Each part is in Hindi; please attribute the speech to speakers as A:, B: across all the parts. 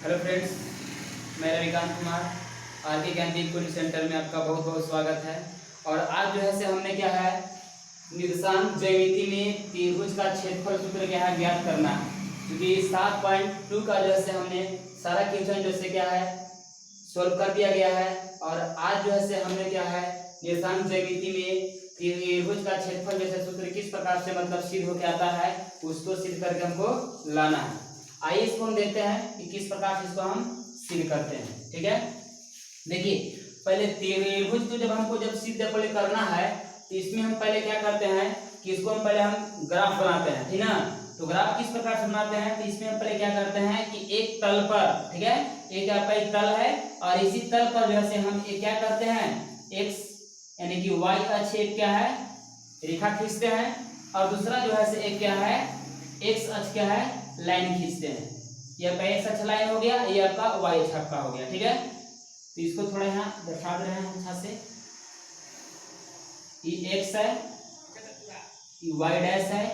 A: हेलो फ्रेंड्स, मैं रविकांत कुमार आर के ज्ञानदीप कोचिंग सेंटर में आपका बहुत बहुत स्वागत है। और आज जो है से हमने क्या है निर्देशांक ज्यामिति में त्रिभुज का क्षेत्रफल सूत्र क्या है ज्ञात करना है। क्योंकि 7.2 का जो है हमने सारा क्वेश्चन जो है क्या है सोल्व कर दिया गया है। और आज जो है हमने क्या है निर्देशांक ज्यामिति में त्रिभुज का क्षेत्रफल जैसे सूत्र किस प्रकार से मतलब सिद्ध होकर आता है उसको सिद्ध करके हमको लाना है। आइए इसको हम देखते हैं कि किस प्रकार से इसको हम सिद्ध करते हैं। ठीक है, देखिए पहले त्रिभुज को जब सिद्ध पहले करना है तो इसमें हम पहले क्या करते हैं कि इसको हम पहले हम ग्राफ बनाते हैं। ठीक है ना, तो ग्राफ किस प्रकार से बनाते हैं तो इसमें हम पहले क्या करते हैं कि एक तल पर, ठीक है, एक आपका एक तल है और इसी तल पर जो है हम एक क्या करते हैं x यानी कि y अक्ष एक क्या है रेखा खींचते हैं और दूसरा जो है एक क्या है x अक्ष क्या है लाइन खींचते हैं। ये आपका x अक्ष लाइन हो गया, ये आपका y अक्ष आपका हो गया। ठीक है, तो इसको थोड़ा यहाँ दर्शा दे रहे हैं अच्छा से। ये x है, ये y डैश है,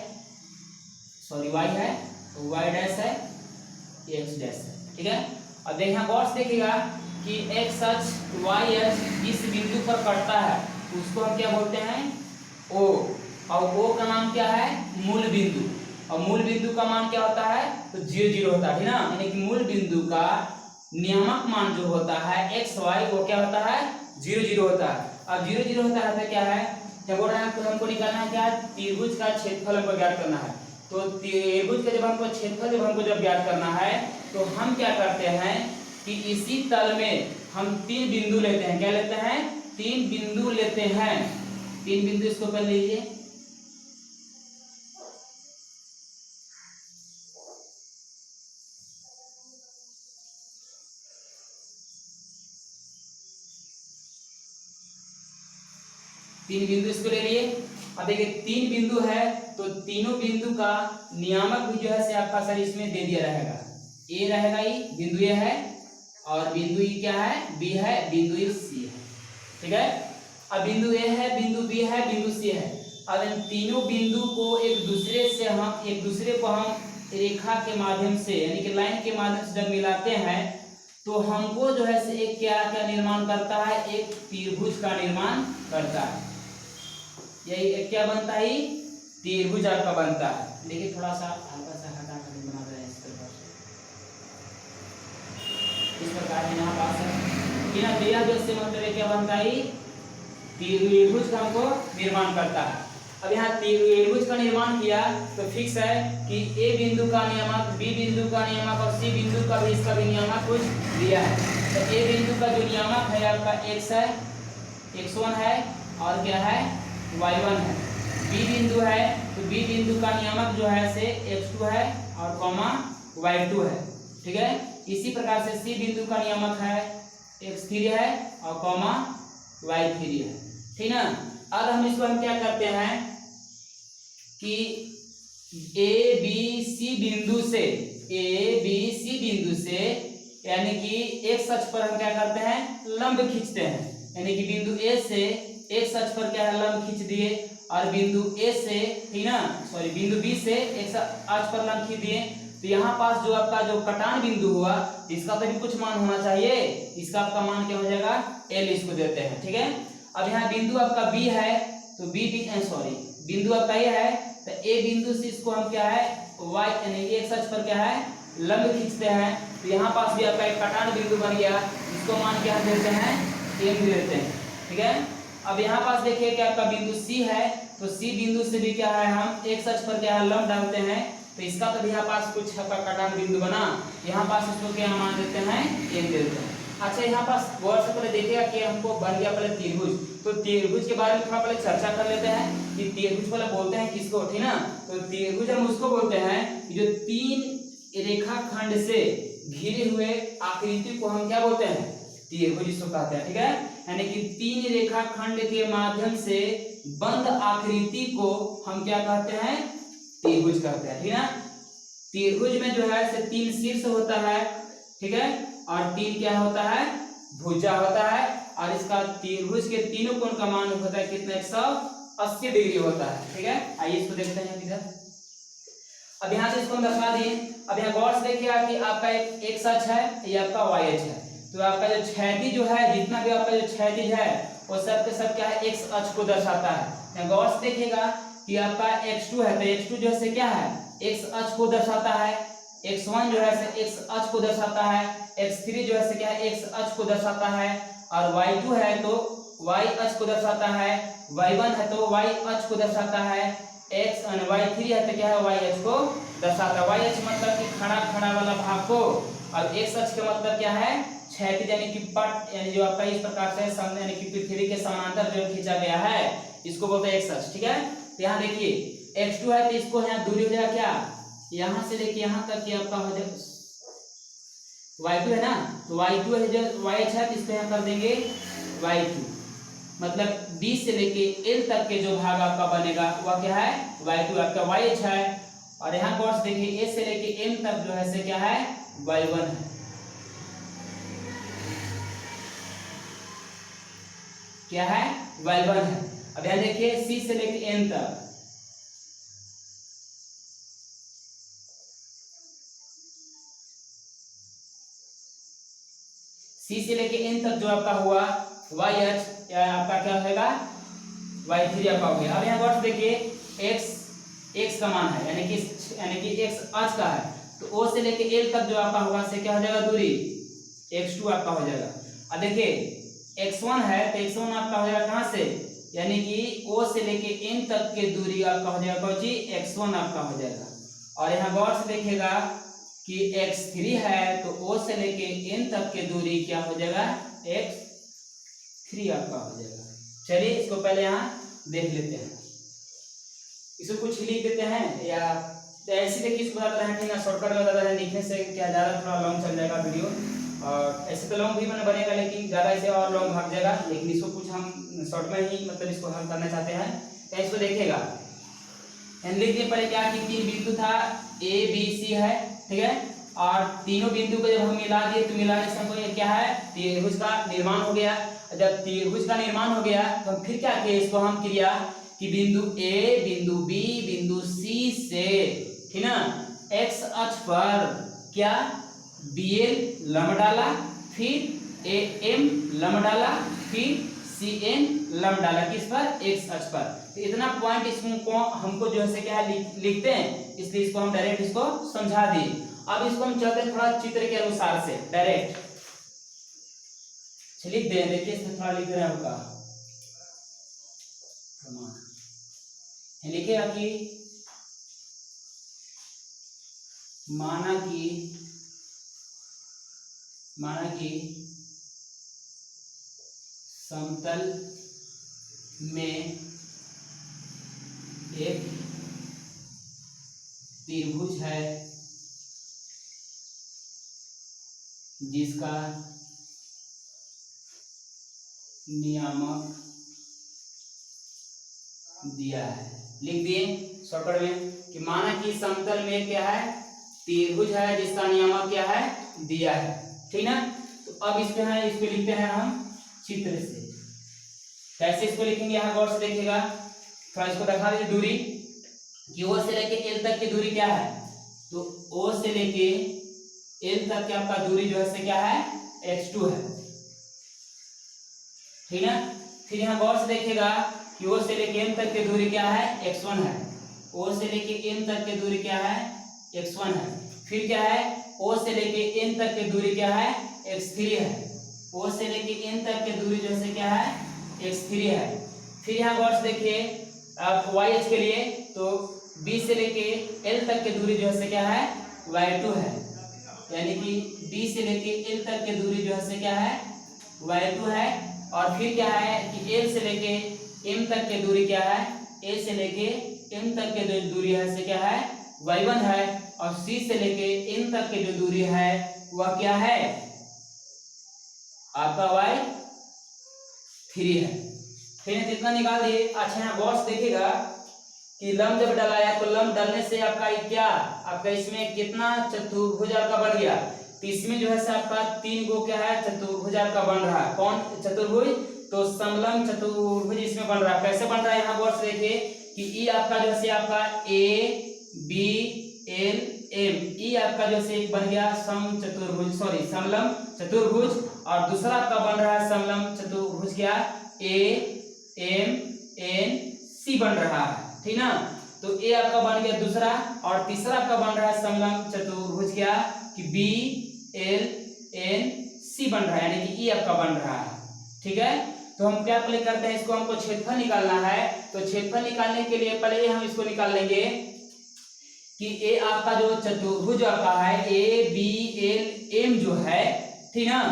A: सॉरी y है तो y डैश है, ये x डैश है। ठीक है, अब देखिए यहाँ गौर से देखिएगा कि x अक्ष y अक्ष इस बिंदु पर कटता है उसको हम क्या बोलते हैं O, और O का नाम क्या है मूल बिंदु, और मूल बिंदु का मान क्या होता है तो 0 0 होता है। ठीक है ना, यानी कि मूल बिंदु का नियामक मान जो होता है x y वो क्या होता है 0 0 होता है। अब 0 0 होता है तो क्या है क्या बोल रहे हैं तो हमको निकालना है क्या त्रिभुज का क्षेत्रफल हमको ज्ञात करना है। तो त्रिभुज का जब हमको क्षेत्रफल जब ज्ञात करना है तो हम क्या करते हैं कि इसी तल में हम 3 बिंदु लेते हैं। क्या लेते हैं 3 बिंदु लेते हैं। 3 बिंदु इसको कर लीजिए। तीन बिंदु इसको ले लिए। अब देखिए 3 बिंदु है तो तीनों बिंदु का नियामक भी जो है से आपका सर इसमें दे दिया रहेगा। ए रहेगा, ये बिंदु ए है और बिंदु ई क्या है बी है, बिंदु ई सी है। ठीक है, अब बिंदु ए है, बिंदु बी है, बिंदु सी है। अब इन तीनों बिंदु को एक दूसरे को हम रेखा के माध्यम से यानी कि लाइन के माध्यम से जब मिलाते हैं तो हमको जो है से एक क्या निर्माण करता है एक त्रिभुज का निर्माण करता है। यही एक क्या बनता है त्रिभुज आपका बनता है। देखिए थोड़ा सा हल्का सा हटा कर बना रहे हैं इस प्रकार से, इस प्रकार यहाँ पास है कि ना क्रिया जो से मतलब क्या बनता है त्रिभुज का हमको निर्माण करता है। अब यहाँ त्रिभुज का निर्माण किया तो फिक्स है कि ए बिंदु का नियामक, बी बिंदु का नियामक और सी बिंदु का भी इसका भी नियामक कुछ दिया है। तो ए बिंदु का जो नियामक है आपका x है, x1 है और क्या है y1 है। बी बिंदु है तो बी बिंदु का नियामक जो है से x2 है और कॉमा y2 है। ठीक है, इसी प्रकार से सी बिंदु का नियामक है x3 है और कॉमा y3 है। ठीक ना, अब हम इसको हम क्या करते हैं कि ए बी सी बिंदु से यानी कि एक्स अक्ष पर हम क्या करते हैं लंब खींचते हैं। यानी कि बिंदु ए से एक्स अक्ष पर क्या है लंब खींच दिए और बिंदु ए से ठीक ना सॉरी बिंदु बी से एक्स अक्ष पर लंब खींच दिए। तो यहाँ पास जो आपका जो कटान बिंदु हुआ इसका तो भी कुछ मान होना चाहिए, इसका आपका मान क्या हो जाएगा एल इसको देते हैं। ठीक है, अब यहाँ बिंदु आपका बी है तो बिंदु आपका ये है तो ए बिंदु से इसको हम क्या है y यानी एक्स अक्ष पर क्या है लंब खींचते हैं। तो यहाँ पास भी आपका एक कटान बिंदु बन गया, इसको मान क्या देते हैं एम देते हैं। ठीक है, अब यहाँ पास देखिए कि आपका बिंदु सी है तो सी बिंदु से भी क्या है हम एक्स अक्ष पर क्या है लंब डालते हैं। तो इसका तो यहाँ पास कुछ आपका कटान बिंदु बना, यहाँ पास उसको क्या मान देते हैं एम देते हैं। अच्छा, यहाँ पास गौर से पहले देखिएगा कि हमको बन गया पहले त्रिभुज। तो त्रिभुज के बारे में थोड़ा पहले चर्चा कर लेते हैं कि त्रिभुज पहले बोलते हैं किसको। ठीक ना, तो त्रिभुज हम उसको बोलते हैं जो 3 रेखाखंड से घिरे हुए आकृति को हम क्या बोलते हैं त्रिभुज इसको कहते हैं। ठीक है, यानी कि 3 रेखाखंड के माध्यम से बंद आकृति को हम क्या कहते हैं त्रिभुज कहते हैं। ठीक है, त्रिभुज में जो है 3 शीर्ष होता है। ठीक है, और 3 क्या होता है भुजा होता है और इसका त्रिभुज के तीनों कोण का मान होता है कितना 180 डिग्री होता है। ठीक है, आइए इसको देखते हैं इधर। अब यहाँ से इसको हम दर्शा दिए। अब यहाँ गौर से देखिएगा कि आपका एक एक्स अक्ष है, ये आपका वाई अक्ष है। तो आपका जो क्षैतिज जो है, जितना भी आपका जो क्षैतिज है वो सब के सब क्या है, एक्स अक्ष को दर्शाता है। यहाँ गौर से देखिएगा कि आपका x2 है, तो x2 जो है क्या है, x अक्ष को दर्शाता है। x1 जो है x अक्ष को दर्शाता है। x3 जो है क्या है, x अक्ष को दर्शाता है। और y2 है तो y अक्ष को दर्शाता है। y1 है तो y अक्ष को दर्शाता है। x और y3 है तो क्या है, y अक्ष को दर्शाता है। y अक्ष मतलब कि खड़ा खड़ा वाला भाग को, और x अक्ष का मतलब क्या है, क्षैतिज यानी कि पट, यानी जो आपका इस प्रकार से सामने यानी कि पृथ्वी के समानांतर जो खींचा गया है, इसको बोलते हैं x अक्ष। ठीक है, तो यहाँ देखिए x2 है तो इसको यहाँ दूरी हो जाएगा क्या, यहाँ से लेके यहाँ तक कि आपका हो जाए y2 है ना, तो y2 है जो y अक्ष है तो इसको यहाँ कर देंगे y2, मतलब B से लेके L तक के जो भाग आपका बनेगा वह क्या है, y2 आपका y अक्ष है। और यहाँ गौर से देखिए A से लेके M तक जो है से क्या है, y1 है। क्या है, y1 है। अब यहाँ देखिए C से लेके N तक, C से लेके N तक जो आपका हुआ y अक्ष, आपका क्या होगा, y3 आपका हो गया। अब यहाँ गौर से देखिए x का मान है, यानी कि x अक्ष का है, तो O से लेके L तक जो आपका होगा से क्या हो जाएगा, दूरी x2 आपका हो जाएगा। अब देखिए x1 है तो x1 आपका हो जाएगा कहाँ से, यानी कि O से लेके N तक के दूरी आपका हो जाएगा कौन सी, x1 आपका हो जाएगा। और यहाँ गौर से देखिएगा कि x3 है तो O से लेके N तक के दूरी क्या हो जाएगा, x3 आपका हो जाएगा। चलिए इसको पहले यहाँ देख लेते हैं, इसको कुछ लिख देते हैं या ऐसे देखिए, इसको बताते हैं ठीक है, शॉर्टकट में बताते हैं, लिखने से क्या ज़्यादा थोड़ा लॉन्ग चल जाएगा वीडियो, और ऐसे तो लॉन्ग भी बनेगा लेकिन ज़्यादा ऐसे और लॉन्ग भाग जाएगा, लेकिन इसको कुछ हम शॉर्ट में ही मतलब इसको हल करना चाहते हैं। तो इसको देखिएगा, लिखने पर क्या कि 3 बिंदु था A B C है, ठीक है, और तीनों बिंदु को जब हम मिला दिए तो मिलाने से हमको ये क्या है, त्रिभुज का निर्माण हो गया। जब त्रिभुज का निर्माण हो गया तो फिर क्या किए, इसको हम क्रिया कि बिंदु A बिंदु B बिंदु C से, ठीक ना, x अक्ष पर क्या BL लंब डाला, फिर AM लंब डाला, फिर CN लंब डाला, किस पर, x अक्ष पर। तो इतना पॉइंट इसको हमको जो है क्या है लिखते हैं, इसलिए इसको हम डायरेक्ट इसको समझा दिए। अब इसको हम चलते हैं थोड़ा चित्र के अनुसार से डायरेक्ट लिख दें, देखिए इसमें थोड़ा लिख रहा होगा, लिखेगा कि माना कि समतल में एक त्रिभुज है जिसका नियामक दिया है। लिख दिए शॉर्टकट में कि माना कि समतल में क्या है, त्रिभुज है जिसका नियामक क्या है, दिया है, ठीक ना। तो अब इसमें है, इसको लिखते हैं हम चित्र से। कैसे इसको लिखेंगे, यहाँ गौर से देखिएगा, थोड़ा इसको दिखा दीजिए दूरी कि O से लेके L तक की दूरी क्या है, तो O से लेके L तक की आपका दूरी जो है क्या है, x2 है, ठीक है। फिर यहाँ गौर से देखिएगा कि O से लेके M तक की दूरी क्या है, x1 है। O से लेके M तक की दूरी क्या है, x1 है। फिर क्या है, O से लेके N तक की दूरी क्या है, x3 है। O से लेके N तक की दूरी जो है क्या है, x3 है। फिर यहाँ गौर से देखिए आप y अक्ष के लिए, तो B से लेके L तक की दूरी जो है क्या है, y2 है, यानी कि B से लेके L तक की दूरी जो है क्या है, y2 है। और फिर क्या है कि L से लेके M तक की दूरी क्या है, A से लेके M तक की जो दूरी है से क्या है, y1 है। और C से लेके N तक की जो दूरी है वह क्या है, आपका y3 है। फिर कितना निकाल दिए। अच्छा यहाँ गौर से देखिएगा कि लंब जब डलाया तो लंब डलने से आपका क्या, आपका इसमें कितना चतुर्भुज आपका बन गया, तो इसमें जो है आपका 3 गो क्या है, चतुर्भुज आपका बन रहा है। कौन चतुर्भुज, तो समलंब चतुर्भुज इसमें बन रहा है। कैसे बन रहा है, यहाँ गौर से देखिए कि ई आपका जो है आपका A B एल एम, ई आपका जो से एक बन गया समचतुर्भुज, सॉरी समलंब चतुर्भुज, और दूसरा आपका बन रहा है समलंब चतुर्भुज क्या, ए एम एन सी बन रहा है, ठीक ना। तो ए आपका बन गया दूसरा, और तीसरा आपका बन रहा है समलंब चतुर्भुज क्या कि बी एल एन सी बन रहा है, यानी कि ई आपका बन रहा है, ठीक है। तो हम क्या प्ले करते हैं, इसको हमको क्षेत्रफल निकालना है। तो क्षेत्रफल निकालने के लिए पहले हम इसको निकाल लेंगे कि ए आपका जो चतुर्भुज आपका है ए बी एल एम जो है, ठीक ना।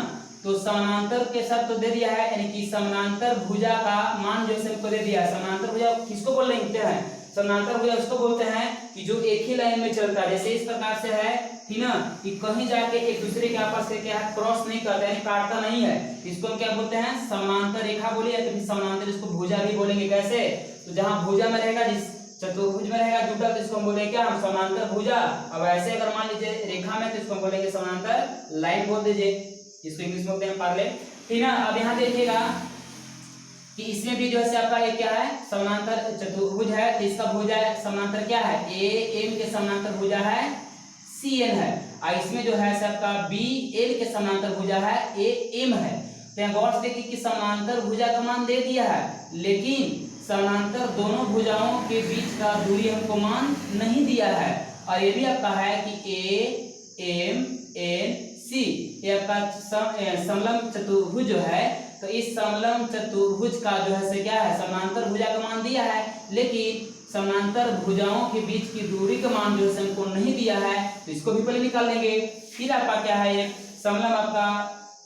A: तो समानांतर के साथ तो दे दिया है, यानी कि समानांतर भुजा का मान जो है हमको दे दिया है। समानांतर भुजा किसको बोल रहे हैं, समानांतर भुजा उसको बोलते हैं कि जो एक ही लाइन में चलता है, जैसे इस प्रकार से है, ठीक ना, कि कहीं जाके एक दूसरे के आपस से क्या है क्रॉस नहीं करता है, काटता नहीं है। इसको हम क्या बोलते हैं, समानांतर रेखा बोलिए, तो फिर समानांतर इसको भुजा भी बोलेंगे। कैसे, तो जहां भुजा में रहेगा, जिस चतुर्भुज में रहेगा जुटा, तो इसको हम बोलेंगे क्या, हम समानांतर भुजा। अब ऐसे अगर मान लीजिए रेखा में, तो इसको हम बोलेंगे समानांतर लाइन बोल दीजिए, इसको इंग्लिश में बोलते हैं पैरेलल, ठीक ना। अब यहाँ देखिएगा कि इसमें भी जो है आपका ये क्या है, समानांतर चतुर्भुज है, तो इसका भुजा समानांतर क्या है, ए एम के समानांतर भुजा है सी एन है, और इसमें जो है आपका बी एल के समानांतर भुजा है ए एम है। तो गौर से देखिए कि समानांतर भुजा का मान दे दिया है, लेकिन समानांतर दोनों भुजाओं के बीच का दूरी हमको मान नहीं दिया है। और ये भी आपका है कि ए एम एन सी, ये आपका समलंब चतुर्भुज जो है, तो इस समलंब चतुर्भुज का जो है से क्या है, समानांतर भुजा का मान दिया है, लेकिन समानांतर भुजाओं के बीच की दूरी का मान जो है हमको नहीं दिया है। तो इसको भी पहले निकाल लेंगे। फिर आपका क्या है, एक समलंब आपका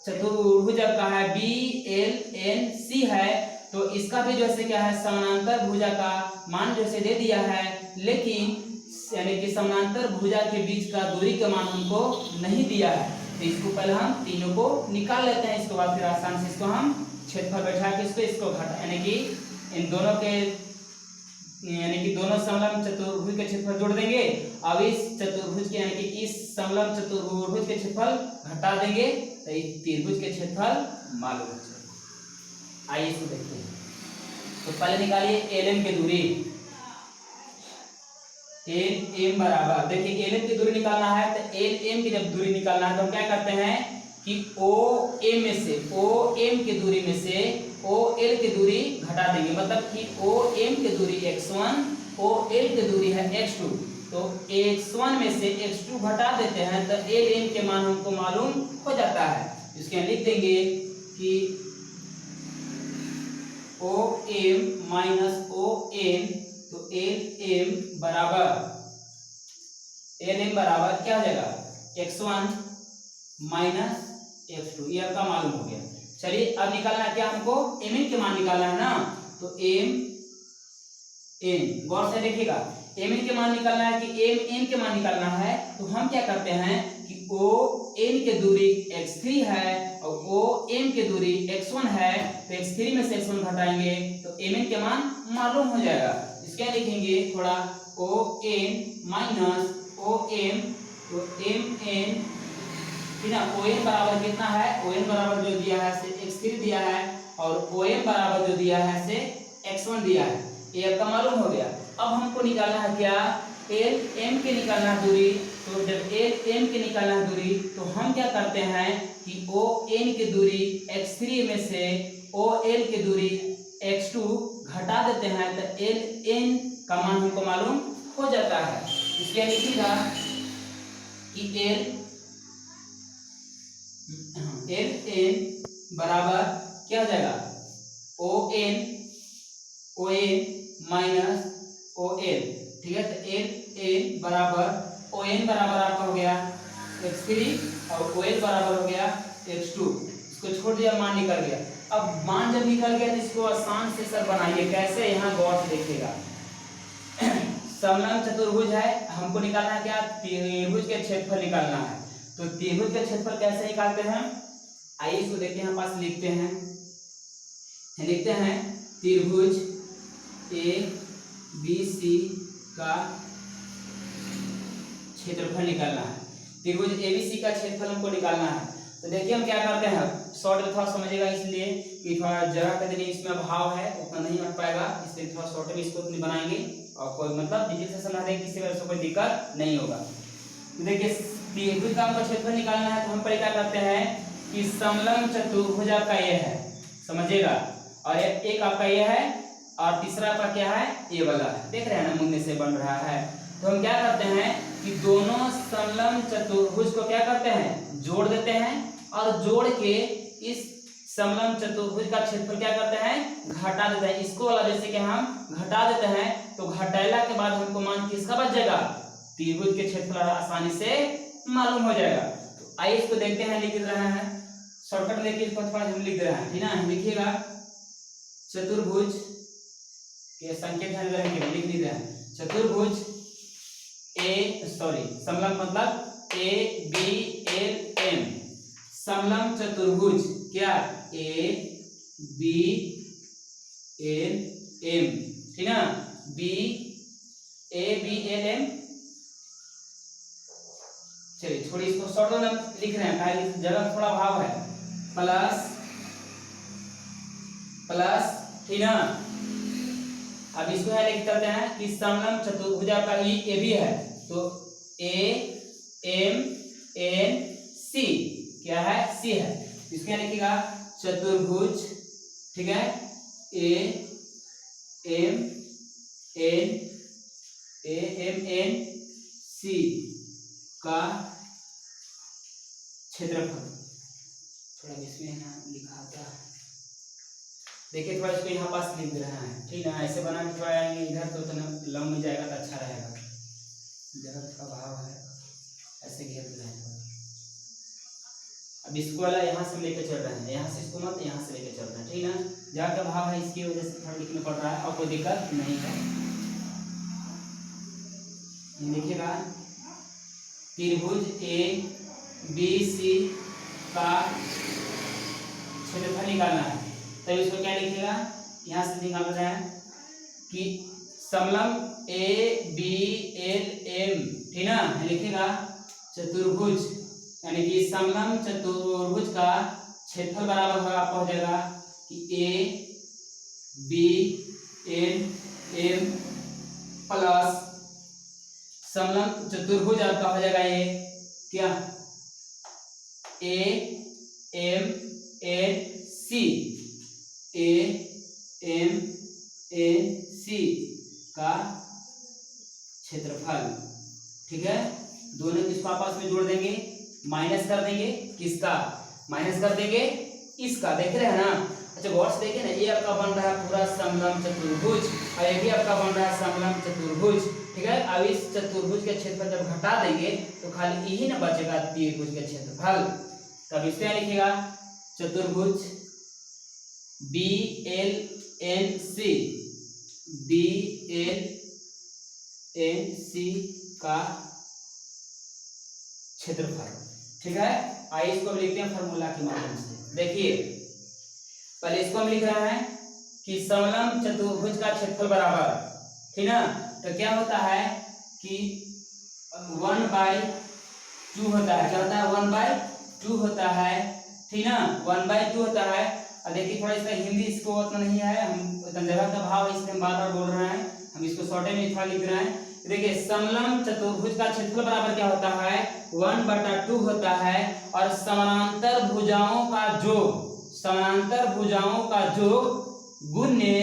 A: चतुर्भुज आपका है बी एल एन सी है, तो इसका भी जो है क्या है, समानांतर भुजा का मान जो है दे दिया है, लेकिन यानी कि समानांतर भुजा के बीच का दूरी का मान हमको नहीं दिया है। तो इसको पहले हम तीनों को निकाल लेते हैं, इसके बाद फिर आसान से इसको हम क्षेत्रफल बैठा के इसको घटा, यानी कि इन दोनों के, यानी कि दोनों समलंब चतुर्भुज के क्षेत्रफल जोड़ देंगे। अब इस चतुर्भुज के, यानी कि इस समलंब चतुर्भुज के क्षेत्रफल घटा देंगे, तो इस त्रिभुज के क्षेत्रफल मालूम हो जाएगा। आइए इसको देखते हैं। तो पहले निकालिए एल एम की दूरी, एल एम बराबर, देखिए एल एम की दूरी निकालना है, तो एल एम की जब दूरी निकालना है तो हम क्या करते हैं कि ओ एम में से, ओ एम की दूरी में से ओ एल की दूरी घटा देंगे, मतलब कि ओ एम की दूरी x1, ओ एल की दूरी है x2, तो x1 में से x2 घटा देते हैं, तो एल एम के मान हमको मालूम हो जाता है। इसके लिख देंगे कि O M minus O N, तो एल एम बराबर क्या हो जाएगा, x1 माइनस x2, ये आपका मालूम हो गया। चलिए अब निकालना क्या हमको, एम एन के मान निकालना है ना, तो एम एन, गौर से देखिएगा, एम एन के मान निकालना है कि एम एन के मान निकालना है, तो हम क्या करते हैं कि ओ एन की दूरी x3 है और ओ एम की दूरी x1 है, तो x3 में से x1 घटाएंगे तो एम एन के मान मालूम हो जाएगा। इसके लिखेंगे थोड़ा O N minus O M, तो एम एन, ठीक ना, ओ एन बराबर कितना है, ओ एन बराबर जो दिया है से x3 दिया है, और ओ एम बराबर जो दिया है से x1 दिया है, ये आपका मालूम हो गया। अब हमको निकालना है क्या, एल एम के निकालना है दूरी, तो जब एल एम के निकालना है दूरी, तो हम क्या करते हैं कि ओ एन की दूरी x3 में से ओ एल की दूरी x2 घटा देते हैं, तो एल एन का मान हमको मालूम हो जाता है। इसलिए लिखिएगा कि एल एन बराबर क्या हो जाएगा, O N minus O L, ठीक है। तो एल एन बराबर ओ एन बराबर आपका हो गया x3 और ओ एल बराबर हो गया x2, इसको छोड़ दिया, मान निकल गया। अब मान जब निकल गया तो इसको आसान से सर बनाइए, कैसे, यहाँ गौर से देखिएगा। समलंब चतुर्भुज है, हमको निकालना है क्या, त्रिभुज के क्षेत्रफल निकालना है। तो त्रिभुज के क्षेत्रफल कैसे निकालते हैं, आइए इसको देखते हैं, हम पास लिखते हैं त्रिभुज ए बी सी का क्षेत्रफल निकालना है। त्रिभुज ए बी सी का क्षेत्रफल हमको निकालना है। तो देखिए हम क्या करते हैं, शॉर्ट में थोड़ा समझिएगा, इसलिए कि थोड़ा जगह का इसमें अभाव है, उतना नहीं बन पाएगा, इसलिए थोड़ा शॉर्ट में इसको बनाएंगे। और कोई मतलब डिजिट से समझा देंगे, किसी वजह से कोई दिक्कत नहीं होगा। तो देखिए त्रिभुज का हमको क्षेत्रफल निकालना है, तो हम पहले क्या करते हैं कि समलंब चतुर्भुज आपका ये है, समझिएगा, और एक आपका ये है, और तीसरा आपका क्या है, ये वाला है, देख रहे हैं ना मुंह से बन रहा है। तो हम क्या करते हैं कि दोनों समलंब चतुर्भुज को क्या करते हैं, जोड़ देते हैं, और जोड़ के इस समलंब चतुर्भुज का क्षेत्रफल क्या करते हैं, घटा देते हैं। इसको वाला जैसे कि हम घटा देते हैं, तो घटाइला के बाद हमको मान किसका बच जाएगा, त्रिभुज के क्षेत्रफल आसानी से मालूम हो जाएगा। तो आइए इसको देखते हैं, लिख रहे हैं शॉर्टकट लेके इसको थोड़ा हम लिख रहे हैं, ठीक ना। लिखिएगा चतुर्भुज के संकेत ध्यान रखेंगे, लिख लीजिए चतुर्भुज समलंब मतलब ए बी एल एम, समलंब चतुर्भुज क्या, ए बी एल एम, ठीक ना, B A B L M. चलिए छोड़िए इसको, शॉर्ट में लिख रहे हैं, इस जगह थोड़ा भाव है, प्लस प्लस, ठीक ना। अब इसको है लिख करते हैं कि समलंब चतुर्भुज का ए बी है, तो ए एम एन सी क्या है, सी है। इसको क्या लिखिएगा, चतुर्भुज, ठीक है, ए एम एन सी का क्षेत्रफल, थोड़ा इसमें ना लिखा था, देखिए थोड़ा इसको यहाँ पास लिख रहा है, ठीक ना। ऐसे बना के थोड़ा आएंगे इधर तो उतना लंब में जाएगा तो अच्छा रहेगा, जगह का भाव है, ऐसे घेर रहे हैं। अब इसको वाला यहाँ से लेके चल रहे हैं, यहाँ से इसको मत, यहाँ से लेके चल रहे हैं, ठीक ना। जगह का भाव है, इसकी वजह से थोड़ा लिखना पड़ रहा है, और कोई दिक्कत नहीं है। देखिएगा त्रिभुज ए बी सी का क्षेत्रफल निकालना है, तब इसको क्या लिखिएगा, यहाँ से निकाल रहे हैं कि समलंब ए बी एल एम, ठीक ना, लिखिएगा चतुर्भुज, यानी कि समलंब चतुर्भुज का क्षेत्रफल बराबर होगा, आपका हो जाएगा कि A B L M plus समलंब चतुर्भुज आपका हो जाएगा ये क्या, A M N C, A M N C का क्षेत्रफल, ठीक है। दोनों इसको आपस में जोड़ देंगे, माइनस कर देंगे, किसका माइनस कर देंगे, इसका, देख रहे हैं ना। अच्छा गौर से देखिए ना, ये आपका बन रहा है पूरा समलंब चतुर्भुज, और ये भी आपका बन रहा है समलंब चतुर्भुज, ठीक है। अब इस चतुर्भुज के क्षेत्रफल जब घटा देंगे तो खाली यही ना बचेगा त्रिभुज के क्षेत्रफल। तब इस पे लिखिएगा चतुर्भुज B L N C, B L N C का क्षेत्रफल, ठीक है। आइए इसको लिखते हैं फॉर्मूला के माध्यम से। देखिए पहले इसको हम लिख रहे हैं कि समलंब चतुर्भुज का क्षेत्रफल बराबर, ठीक ना, तो क्या होता है कि 1/2 होता है, क्या होता है 1/2 होता है, ठीक ना, 1/2 होता है। और देखिए थोड़ा इसका हिंदी इसको उतना नहीं है, हम उतना जगह का भाव है इसलिए हम बार बार बोल रहे हैं, हम इसको शॉर्टे में थोड़ा लिख रहे हैं। देखिए समलंब चतुर्भुज का क्षेत्रफल बराबर क्या होता है, 1/2 होता है, और समानांतर भुजाओं का योग, समानांतर भुजाओं का योग गुणे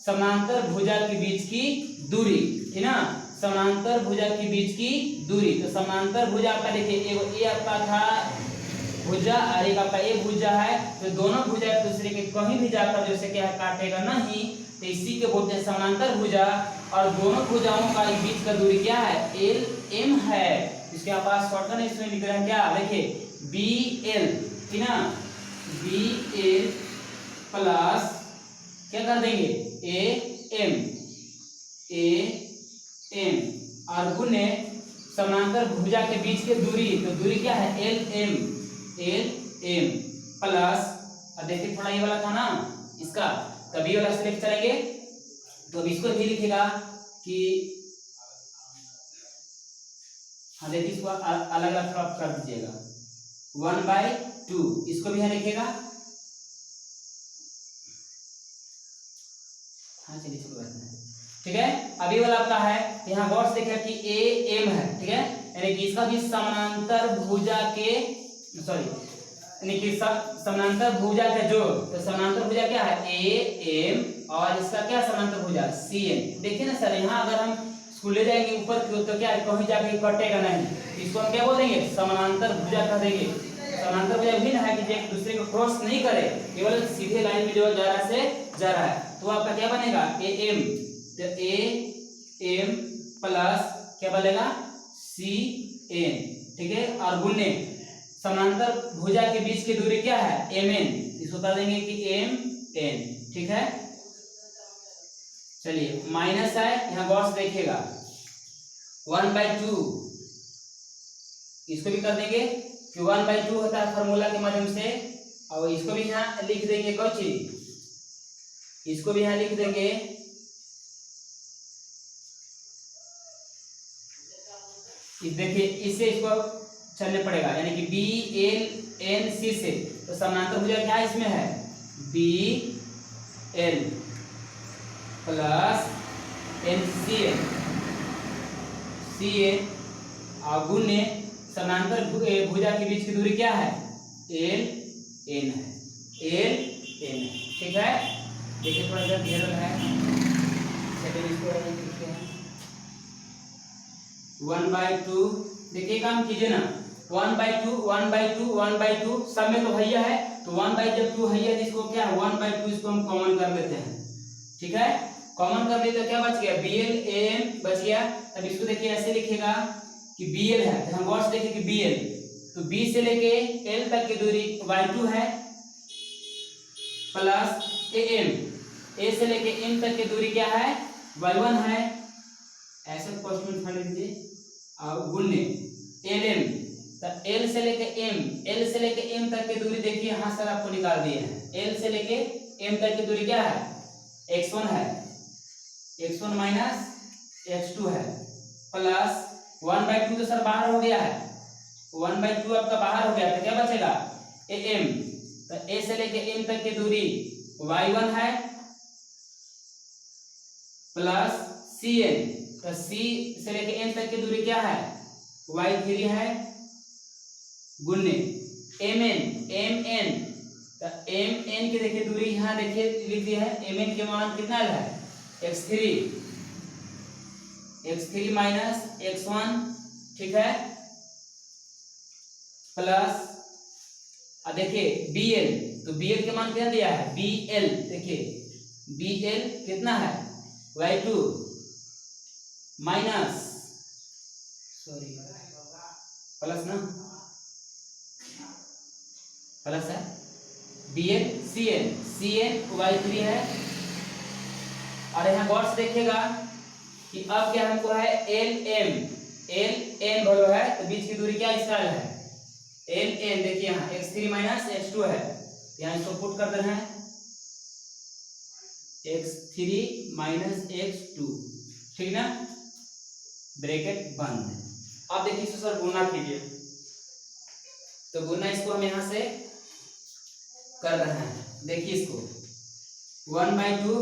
A: समानांतर भुजा के बीच की दूरी, ठीक ना, समानांतर भुजा के बीच की दूरी। तो समानांतर भुजा आपका देखिए ये आपका था भुजा, और एक आपका ये भुजा है, तो दोनों भुजा एक दूसरे के कहीं भी जाकर जैसे क्या है काटेगा नहीं, तो इसी के बोलते हैं समानांतर भुजा। और दोनों भुजाओं का बीच का दूरी क्या है, एल एम है। इसके पास शॉर्टकट इसमें लिख रहे हैं क्या, देखिए बी एल, ठीक ना, बी एल प्लस क्या कर देंगे ए एम और गुणे समानांतर भुजा के बीच की दूरी, तो दूरी क्या है एल एम प्लस, अब देखिए थोड़ा ये वाला था ना इसका, तभी वाला सिलेक्ट करेंगे, तो अब इसको भी लिखेगा कि हाँ देखिए इसको अलग अलग थोड़ा कर दीजिएगा 1/2, इसको भी यहाँ लिखेगा, हाँ चलिए इसको करते हैं ठीक है। अभी वाला आपका है, यहाँ गौर से देखिए कि ए एम है, ठीक है, यानी कि इसका भी समानांतर भुजा के यानी कि समानांतर भुजा का जो, तो समानांतर भुजा क्या है ए एम और इसका क्या समानांतर भुजा सी एन। देखिए ना सर, यहाँ अगर हम इसको ले जाएंगे ऊपर की ओर तो क्या कहीं जाके कटेगा नहीं, इसको हम क्या बोल देंगे समानांतर भुजा कह देंगे। समानांतर भुजा भी ना है कि एक दूसरे को क्रॉस नहीं करे, केवल सीधे लाइन में जो जा रहा है जा रहा है, तो आपका क्या बनेगा ए एम, तो ए एम प्लस क्या बनेगा सी एन, ठीक है। और गुने समानांतर भुजा के बीच की दूरी क्या है एम एन, इसको बता देंगे कि एम एन, ठीक है। चलिए माइनस है, यहाँ गौर से देखिएगा 1/2, इसको भी कर देंगे कि 1/2 होता है फार्मूला के माध्यम से, और इसको भी यहाँ लिख देंगे कौची, इसको भी यहाँ लिख देंगे देखिए इससे इसको चलने पड़ेगा, यानी कि बी एल एन सी से, तो समानांतर भुजा क्या इसमें है B L plus N C N और गुने समानांतर भुजा के बीच की दूरी क्या है एल एन है, एल एन है, ठीक है। देखिए थोड़ा सा घेरल है, चलिए इसको लिखते हैं 1/2, देखिए काम कीजिए ना 1/2 सब में तो भैया है, तो 1/2 है, इसको क्या 1/2 इसको हम कॉमन कर लेते हैं, ठीक है। कॉमन कर लिए तो क्या बच गया bl am बच गया। अब इसको देखिए ऐसे लिखेगा कि bl है, तो हम गौर से देखिए कि bl, तो b से लेके l तक की दूरी y2 है प्लस am, a से लेके m तक की दूरी क्या है y1 है, ऐसे क्वेश्चन फंड लीजिए, और गुणने lm, तो l से लेके m तक की दूरी देखिए यहाँ सर आपको निकाल दिए हैं, l से लेके m तक की दूरी क्या है x1 है, x1 माइनस x2 है प्लस 1/2 तो सर बाहर हो गया है, 1/2 आपका बाहर हो गया, तो क्या बचेगा am, तो a से लेके m तक की दूरी y1 है प्लस cn, तो c से लेके n तक की दूरी क्या है y3 है गुणे mn, तो mn की देखिए दूरी यहाँ देखिए लिख दिया है, mn के मान कितना है x3 माइनस x1, ठीक है, प्लस अब देखिए bl, तो bl के मान कितना दिया है bl, देखिए bl कितना है y2 माइनस प्लस ना प्लस है bl cn y3 है, और यहाँ गौर से देखिएगा कि अब क्या हमको है ln वैल्यू है, तो बीच की दूरी क्या इसका है ln, देखिए यहाँ x3 माइनस x2 है, यहाँ इसको पुट कर देना है x3 माइनस x2, ठीक ना, ब्रैकेट बंद। अब देखिए इसको सर गुना कीजिए, तो गुना इसको हम यहाँ से कर रहे हैं, देखिए इसको 1/2,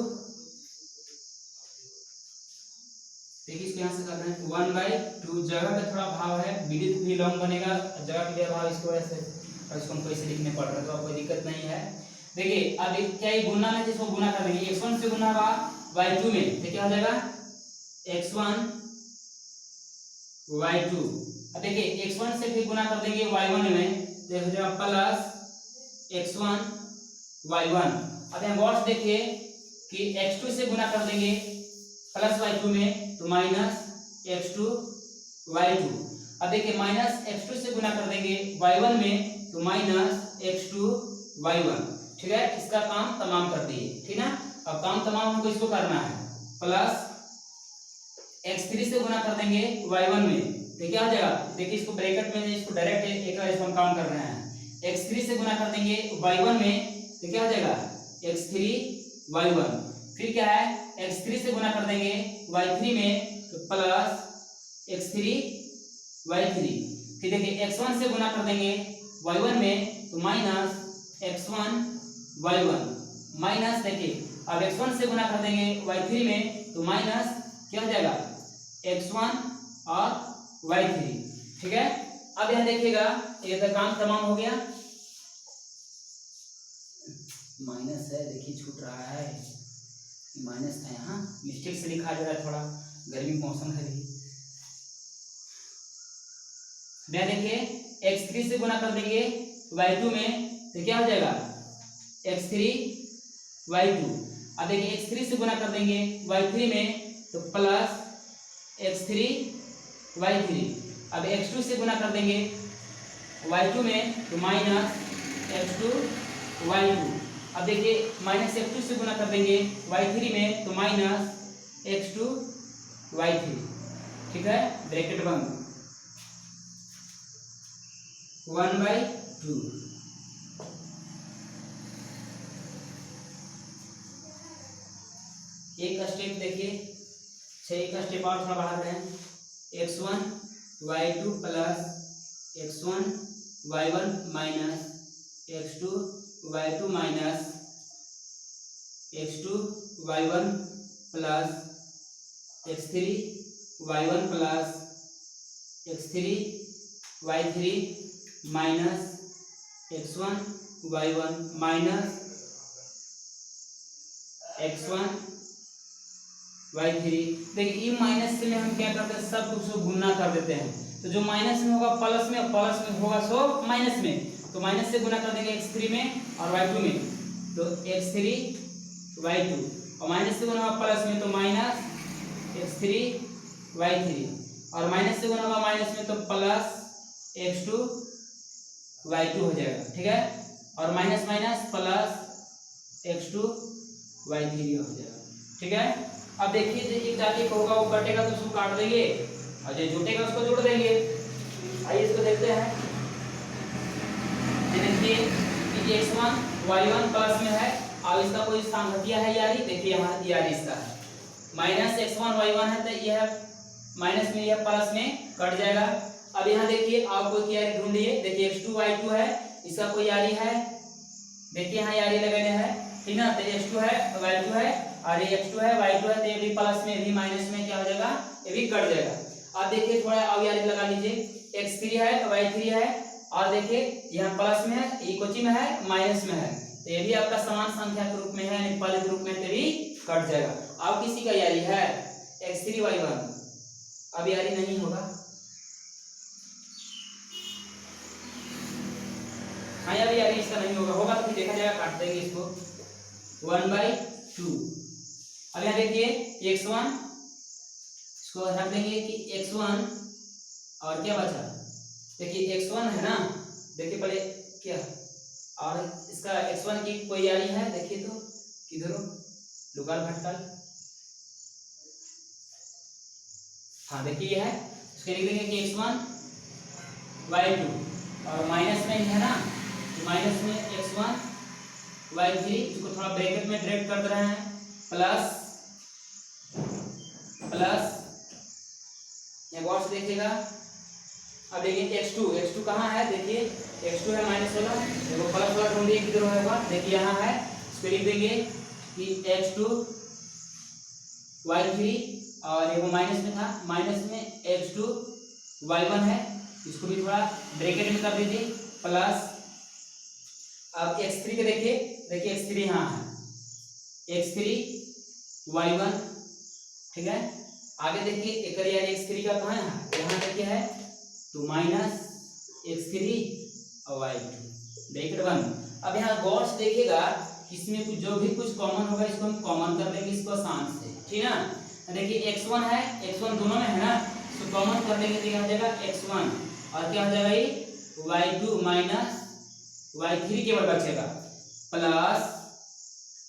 A: देखिए इसको यहाँ से कर रहे हैं 1/2, जगह का थोड़ा भाव है, वीडियो भी लॉन्ग बनेगा, जगह के अभाव इसको ऐसे और इसको हमको ऐसे लिखने पड़ रहा है, तो कोई दिक्कत नहीं है। देखिए अब क्या ये गुना में इसको गुना कर देंगे, x1 से गुना होगा y2 में, तो क्या हो जाएगा x1 y2, अब देखिए x1 से फिर गुना कर देंगे y1 में, तो हो जाएगा प्लस x1 y1। अब यहाँ गौर से देखिए कि x2 से गुना कर देंगे प्लस y2 में, तो माइनस x2 y2। अब देखिए माइनस x2 से गुना कर देंगे y1 में, तो माइनस x2 y1, ठीक है। इसका काम तमाम कर दिए, ठीक ना। अब काम तमाम हमको इसको करना है, प्लस x3 से गुना कर देंगे y1 में, तो क्या हो जाएगा, देखिए इसको ब्रैकेट में इसको डायरेक्ट एक बार इसको हम काम कर रहे हैं, x3 से गुना कर देंगे y1 में, तो क्या हो जाएगा x3 y1, फिर क्या है x3 से गुना कर देंगे y3 में, तो प्लस x3 y3, फिर देखिए x1 से गुना कर देंगे y1 में, तो माइनस x1 y1, माइनस देखिए अब x1 से गुना कर देंगे y3 में, तो तो माइनस क्या हो जाएगा x1 और y3। ठीक है, अब यहाँ देखिएगा ये तो काम तमाम हो गया। माइनस है, देखिए छूट रहा है, माइनस था यहाँ, मिस्टेक से लिखा जा रहा है, थोड़ा गर्मी मौसम है भी। देखिए x3 से गुना कर देंगे y2 में तो क्या हो जाएगा x3 y2। अब देखिए x3 से गुना कर देंगे y3 में तो प्लस x3 y3। अब x2 से गुना कर देंगे y2 में तो माइनस x2 y2। अब देखिए माइनस x2 से गुना कर देंगे y3 में तो माइनस x2 y3। ठीक है, ब्रैकेट बंद, 1/2। एक स्टेप देखिए, एक स्टेप और थोड़ा बढ़ा रहे हैं, x1 y2 plus x1 y1 minus x2 y2 minus x2 y1 plus x3 y1 plus x3 y3 minus x1 y1 minus x1 y3। देखिए ये माइनस से में हम क्या करते हैं, सब कुछ गुना कर देते हैं, तो जो माइनस में होगा प्लस में, प्लस में होगा सो माइनस में, तो माइनस से गुना कर देंगे x3 में और y2 में तो x3 y2, और माइनस से गुना होगा प्लस में तो माइनस x3 y3, और माइनस से गुना होगा माइनस में तो प्लस x2 y2 हो जाएगा। ठीक है, और minus minus plus x2 y3 हो जाएगा। ठीक है, अब देखिए जो एक जाति का होगा वो कटेगा तो उसको काट देंगे, और जो जुटेगा उसको जोड़ देंगे। आइए इसको देखते हैं। देखिए कि x1 y1 प्लस में है, अब इसका कोई संगतिया है यारी, देखिए यहाँ यारी इसका है, माइनस x1 y1 है तो यह माइनस में यह प्लस में कट जाएगा। अब यहाँ देखिए आप कोई यारी ढूंढिए, देखिए x2 y2 है, इसका कोई यारी है, देखिए यहाँ यारी लगाने हैं, ठीक ना, तो x2 है y2 है और ये x2 है y2 है, तो ये भी प्लस में भी माइनस में क्या हो जाएगा, ये भी कट जाएगा। अब देखिए थोड़ा अब यारी लगा लीजिए, x3 है y3 है और देखिए यहाँ प्लस में है, ये कोची में है माइनस में है, तो ये भी आपका समान संख्या के रूप में है, यानी पहले के रूप में तो भी कट जाएगा। अब किसी का यारी है x3 y1, अब यारी नहीं होगा, हाँ यारी यारी इसका नहीं होगा, होगा तो फिर देखा जाएगा, काट देंगे इसको 1/2। अब यहाँ देखिए x1 इसको रख देंगे कि x1 और क्या बचा, देखिए x1 है ना, देखिए पहले क्या, और इसका x1 की कोई यारी है, देखिए तो किधर हो लुगार भट्टल, हाँ देखिए ये है, इसके लिख देंगे कि x1 y2 और माइनस में है ना, माइनस में x1 y3, इसको थोड़ा ब्रैकेट में डायरेक्ट कर दे रहे हैं, प्लस प्लस यहाँ गौर से देखिएगा। अब देखिए x2 कहाँ है, देखिए x2 है माइनस वाला, देखो प्लस वाला ढूंढिए किधर होगा, देखिए यहाँ है, इसको लिख देंगे कि x2 y3 और ये वो माइनस में था, माइनस में x2 y1 है, इसको भी थोड़ा ब्रैकेट में कर दीजिए, प्लस अब x3 के देखिए x3 यहाँ है, x3 y1, ठीक है। आगे देखिए एक यारी x3 का कहाँ है, यहाँ देखिए है तो माइनस x3 और y2, ब्रैकेट बंद। अब यहाँ गौर से देखिएगा इसमें कुछ जो भी कुछ कॉमन होगा इसको हम कॉमन कर देंगे इसको आसान से, ठीक है ना। देखिए x1 है, x1 दोनों में है ना, तो कॉमन कर देंगे तो क्या हो जाएगा x1 और क्या हो जाएगा ये y2 माइनस y3 केवल बचेगा, प्लस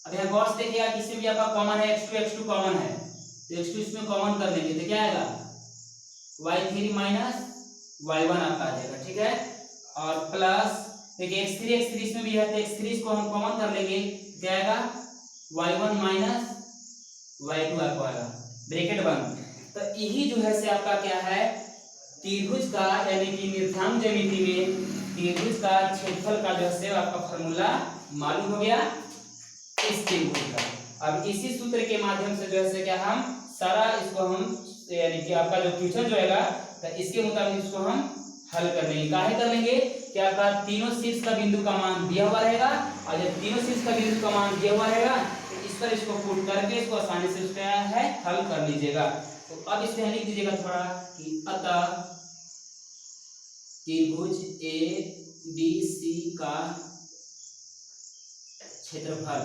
A: अब यहाँ गौर से देखिएगा किसी भी आपका कॉमन है x2 कॉमन है, तो x2 इसमें कॉमन कर देंगे तो क्या आएगा y3 माइनस y1 आपका आ जाएगा, ठीक है। और प्लस देखिए x3 इसमें भी है, तो x3 इसको हम कॉमन कर लेंगे, क्या आएगा y1 माइनस y2 आपको आएगा, ब्रैकेट बंद। तो यही जो है से आपका क्या है त्रिभुज का, यानी कि निर्धांक ज्यामिति में त्रिभुज का क्षेत्रफल का जो है आपका फॉर्मूला मालूम हो गया इस त्रिभुज का। अब इसी सूत्र के माध्यम से जो है क्या हम सारा इसको हम यानी कि आपका जो क्वेश्चन जो रहेगा तो इसके मुताबिक इसको हम हल कर लेंगे। काहे कर लेंगे कि आपका तीनों शीर्ष का बिंदु का मान दिया हुआ रहेगा और जब तीनों शीर्ष का बिंदु का मान दिया हुआ रहेगा तो इस पर इसको पुट करके इसको आसानी से उसका है हल कर लीजिएगा। तो अब इसमें लिख दीजिएगा थोड़ा कि अतः त्रिभुज ए बी सी का क्षेत्रफल,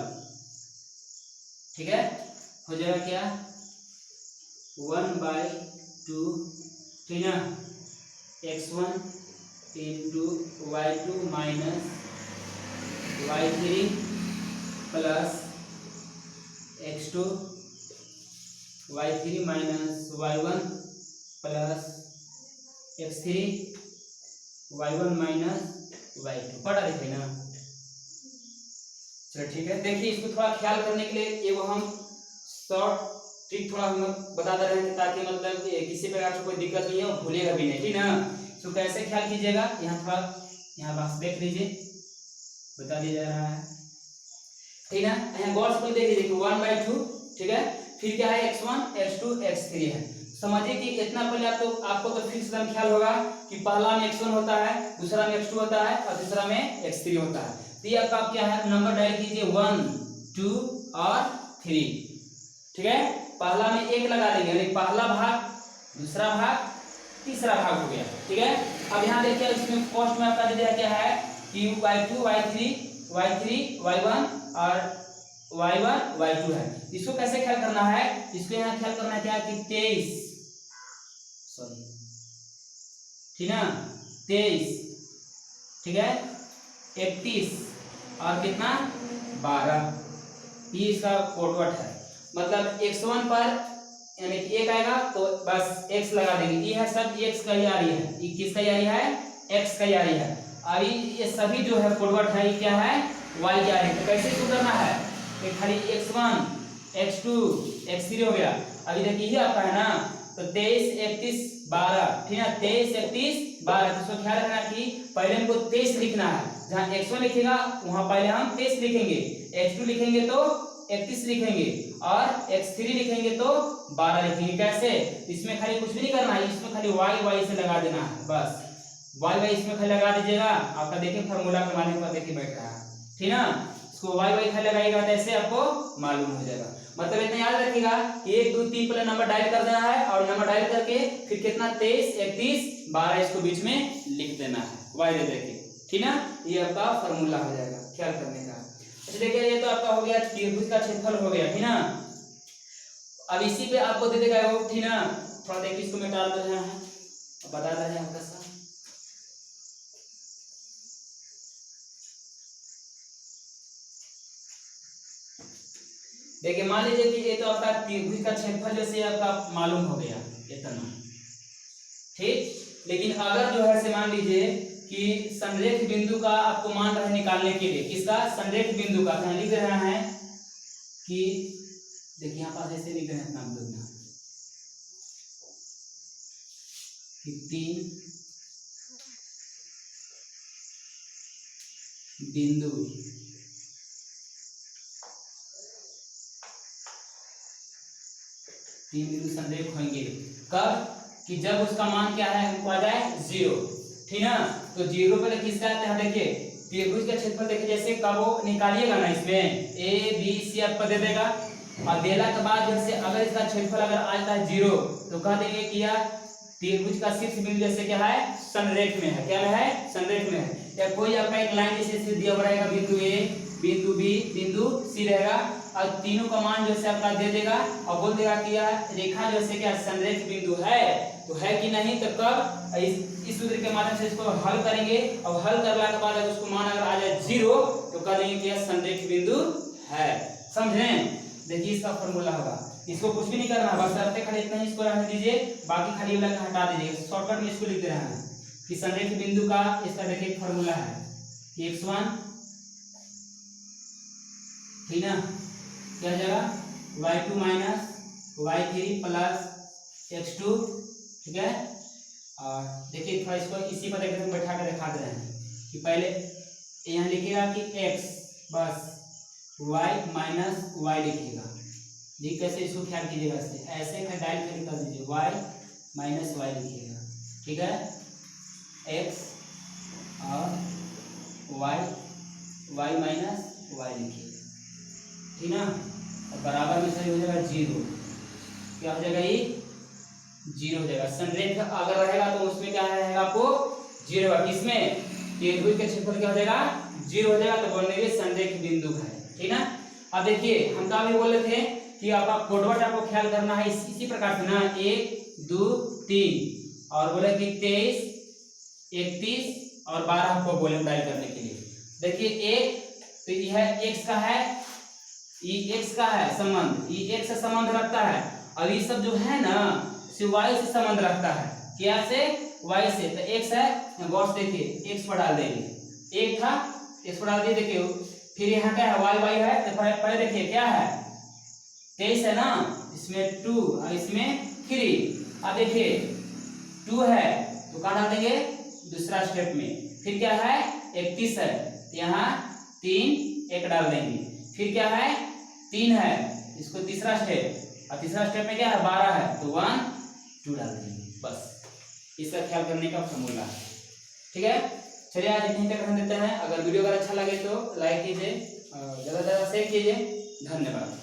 A: ठीक है, हो जाएगा क्या 1/2, ठीक है, x1 into y2 minus y3 plus x2 y3 minus y1 plus x3 y1 minus y2 पढ़ा लिखे ना। चलो ठीक है, देखिए इसको थोड़ा ख्याल करने के लिए एगो हम शॉर्ट ट्रिक थोड़ा हम बता दे रहे हैं ताकि मतलब किसी प्रकार से कोई दिक्कत नहीं है और भूलेगा भी नहीं, ठीक ना। तो कैसे ख्याल कीजिएगा, यहाँ थोड़ा यहाँ बस देख लीजिए, बता दिया जा रहा है, ठीक है। यहाँ गौर से देख लीजिए कि 1/2, ठीक है, फिर क्या है x1 x2 x3 है। समझिए कि इतना पहले आपको तो फिक्स एकदम ख्याल होगा कि पहला में x1 होता है, दूसरा में x2 होता है और तीसरा में x3 होता है। तो ये आपका क्या है नंबर डायल कीजिए 1 2 और 3, ठीक है। पहला में 1 लगा देंगे यानी पहला भाग, दूसरा भाग, तीसरा भाग हो गया, ठीक है। अब यहाँ देखिए इसमें फर्स्ट में आपका दिया क्या है कि y2 y3 y1 और y1 y2 है। इसको कैसे ख्याल करना है, इसको यहाँ ख्याल करना है क्या कि 23, सॉरी, ठीक है, 23, ठीक है, 31 और कितना 12, ये इसका कोटवट है। मतलब x1 पर यानी कि 1 आएगा तो बस x लगा देंगे, ये है सब x का ही आ रही है, ये किसका ही आ रही है x का ही आ रही है। अभी ये सभी जो है कोटवट है ये क्या है y की आ रही है। तो कैसे इसको करना है कि खाली x1 x2 x3 हो गया। अभी देखिए ये आपका है ना, तो 23 31 12, ठीक है, 23 31 12। तो ख्याल रखना कि पहले हमको 23 लिखना है, जहाँ x1 लिखेगा वहां पहले हम 23 लिखेंगे, x2 लिखेंगे तो 31 लिखेंगे और x3 लिखेंगे तो 12 लिखेंगे। कैसे, इसमें खाली कुछ भी नहीं करना है, इसमें खाली y से लगा देना है, बस y इसमें खाली लगा दीजिएगा। आपका देखिए फार्मूला के माध्यम पर देखिए बैठ रहा है, ठीक ना। इसको y खाली लगाइएगा तो ऐसे आपको मालूम हो जाएगा। मतलब इतना याद रखिएगा कि 1 2 3 पर नंबर डायल कर देना है और नंबर डायल करके फिर कितना 23 31 12 इसको बीच में लिख देना है y दे देके, ठीक ना। ये आपका फार्मूला हो जाएगा ख्याल करने का। अच्छा देखिए ये तो आपका हो गया त्रिभुज का क्षेत्रफल हो गया, ठीक ना। अब इसी पे आपको दे देगा वो, ठीक ना। थोड़ा देखिए इसको मिटा दे रहे हैं, बता रहे हैं आपका सब। देखिए मान लीजिए कि ये तो आपका त्रिभुज का क्षेत्रफल जैसे आपका मालूम हो गया इतना, ठीक। लेकिन अगर जो है से मान लीजिए कि संरेख बिंदु का आपको मान रहे निकालने के लिए, किसका संरेख बिंदु का, तो लिख रहे हैं कि देखिए यहाँ पास ऐसे लिख रहे हैं अपना कि 3 बिंदु संरेख होंगे कब कि जब उसका मान क्या है हमको आ जाए 0, ठीक ना। तो 0 पर किसका आता है, देखिए त्रिभुज का क्षेत्रफल देखिए जैसे कब वो निकालिएगा ना, इसमें a b c आपको दे देगा और देला के बाद जैसे अगर इसका क्षेत्रफल अगर आता है 0 तो कह देंगे कि यह त्रिभुज का शीर्ष बिंदु जैसे क्या है संरेख में है, क्या है संरेख में है। या कोई आपका एक लाइन जैसे दिया हुआ रहेगा, बिंदु a बिंदु b बिंदु c रहेगा और तीनों का मान जैसे आपका दे देगा और बोल देगा कि यह रेखा जैसे क्या संरेख बिंदु है, तो है कि नहीं। तो कब इस सूत्र के माध्यम से इसको हल करेंगे और हल करने के बाद अगर उसको मान अगर आ जाए 0 तो कह देंगे कि यह संरेख बिंदु है, समझे। देखिए इसका फॉर्मूला होगा, इसको कुछ भी नहीं करना, बस करते खाली इतना ही इसको रहने दीजिए, बाकी खाली वाला हटा दीजिए। शॉर्टकट में इसको लिख दे रहे हैं कि संरेख बिंदु का इसका देखिए फॉर्मूला है x1, ठीक ना, क्या हो जाएगा y2 minus y3 plus x2, ठीक है। और देखिए थोड़ा इसको इसी पर देखते बैठा कर दिखा दे रहे हैं कि पहले यहाँ लिखेगा कि x, बस y माइनस वाई लिखिएगा जी। कैसे इसको ख्याल कीजिएगा, ऐसे डायल करके कर दीजिए, y माइनस वाई लिखिएगा, ठीक है। x और y माइनस वाई लिखिएगा, ठीक ना। और बराबर में सही हो जाएगा 0, क्या हो जाएगा ये 0 हो जाएगा। संरेख अगर रहेगा तो उसमें क्या रहेगा आपको 0 होगा, किसमें त्रिभुज के क्षेत्रफल क्या हो जाएगा 0 हो जाएगा, तो बोलने के संरेख बिंदु है, ठीक ना। अब देखिए हम क्या भी बोले थे कि आपका कोडवर्ड आपको ख्याल करना है इसी प्रकार से ना, 1 2 3 और बोले कि 23 31 और 12 आपको बोले डायल करने के लिए। देखिए एक तो यह x का है, ये x का है संबंध, ये x से संबंध रखता है। अब ये सब जो है ना से y से संबंध रखता है, क्या से y से। तो x है गौर से देखिए, x पर डाल देंगे, एक था x पर डाल दिए, देखिए फिर यहाँ क्या है y है, तो पहले देखिए क्या है 23 है ना, इसमें 2 और इसमें 3। अब देखिए 2 है तो कहाँ डाल देंगे दूसरा स्टेप में, फिर क्या है 31 है तो यहाँ 3 1 डाल देंगे, फिर क्या है 3 है इसको तीसरा स्टेप, और तीसरा स्टेप में क्या है 12 है तो 1 2 डाल देंगे, बस इसका ख्याल करने का फॉर्मूला है, ठीक है। चलिए आज यहीं तक हम देते हैं। अगर वीडियो अगर अच्छा लगे तो लाइक कीजिए और ज़्यादा से ज़्यादा शेयर कीजिए। धन्यवाद।